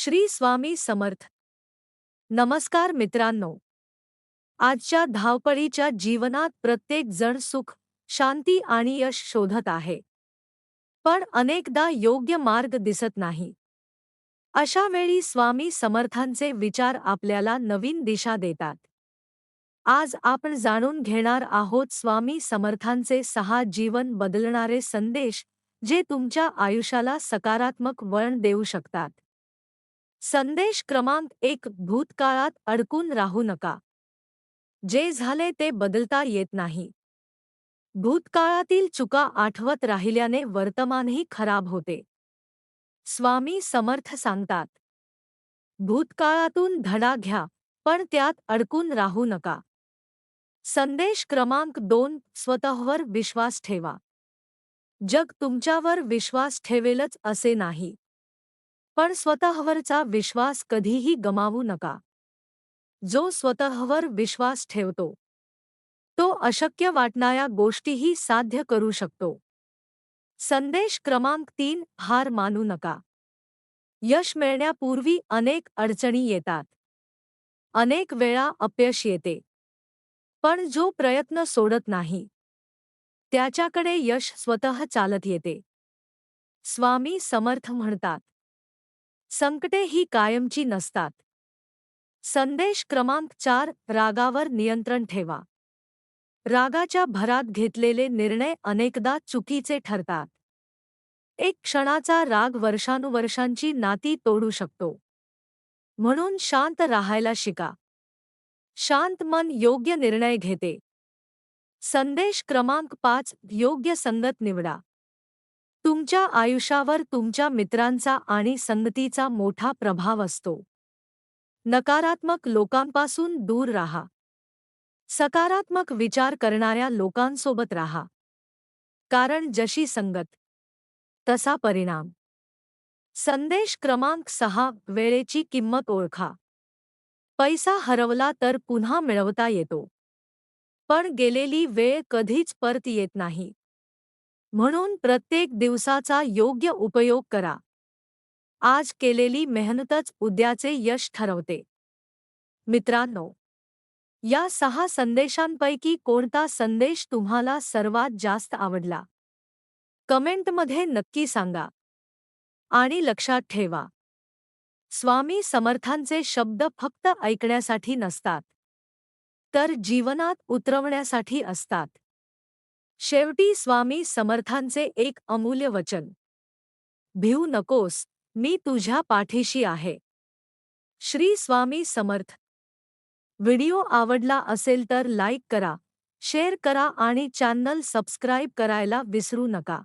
श्री स्वामी समर्थ. नमस्कार मित्रांनो. आजच्या धावपळीच्या जीवनात प्रत्येक जण सुख, शांती आणि यश शोधत आहे. पण अनेकदा योग्य मार्ग दिसत नाही. अशा वेळी स्वामी समर्थांचे विचार आपल्याला नवीन दिशा देतात. आज आपण जाणून घेणार आहोत स्वामी समर्थांचे 6 जीवन बदलणारे संदेश, जे तुमच्या आयुष्याला सकारात्मक वळण देऊ शकतात. संदेश क्रमांक 1. भूतकाळात अडकून राहू नका. जे झाले ते बदलता येत नाही. भूतकाळातील चुका आठवत राहिल्याने वर्तमानही खराब होते. स्वामी समर्थ सांगतात, भूतकाळातून धडा घ्या, पण त्यात अडकून राहू नका. संदेश क्रमांक 2. स्वतःवर विश्वास ठेवा. जग तुमच्यावर विश्वास ठेवेलच असे नाही. पण स्वतःवरचा विश्वास कधीही गमावू नका. जो स्वतःवर विश्वास ठेवतो, तो अशक्य वाटणाऱ्या गोष्टीही साध्य करू शकतो. संदेश क्रमांक 3. हार मानू नका. यश मिळण्यापूर्वी अनेक अडचणी येतात. अनेक वेळा अपयश येते. पण जो प्रयत्न सोडत नाही, त्याच्याकडे यश स्वतः चालत येते. स्वामी समर्थ म्हणतात, संकटे ही कायमची नसतात. संदेश क्रमांक 4. रागावर नियंत्रण ठेवा. रागाच्या भरात घेतलेले निर्णय अनेकदा चुकीचे ठरतात. एक क्षणाचा राग वर्षानुवर्षांची नाती तोडू शकतो. म्हणून शांत राहायला शिका. शांत मन योग्य निर्णय घेते. संदेश क्रमांक 5. योग्य संगत निवडा. तुमच्या आयुष्यावर तुमच्या मित्रांचा आणि संगतीचा मोठा प्रभाव असतो. नकारात्मक लोकांपासून दूर राहा. सकारात्मक विचार करणाऱ्या लोकांसोबत राहा. कारण जशी संगत, तसा परिणाम. संदेश क्रमांक 6. वेळेची किंमत ओळखा. पैसा हरवला तर पुन्हा मिळवता येतो. पण गेलेली वेळ कधीच परत येत नाही. म्हणून प्रत्येक दिवसाचा योग्य उपयोग करा. आज केलेली मेहनतच उद्याचे यश ठरवते. मित्रांनो, या 6 संदेशांपैकी कोणता संदेश तुम्हाला सर्वात जास्त आवडला? कमेंटमध्ये नक्की सांगा. आणि लक्षात ठेवा, स्वामी समर्थांचे शब्द फक्त ऐकण्यासाठी नसतात, तर जीवनात उतरवण्यासाठी असतात. शेवटी स्वामी समर्थांचे एक अमूल्य वचन, भिवू नकोस, मी तुझ्या पाठीशी आहे. श्री स्वामी समर्थ. व्हिडिओ आवडला असेल तर लाईक करा, शेअर करा आणि चॅनल सबस्क्राईब करायला विसरू नका.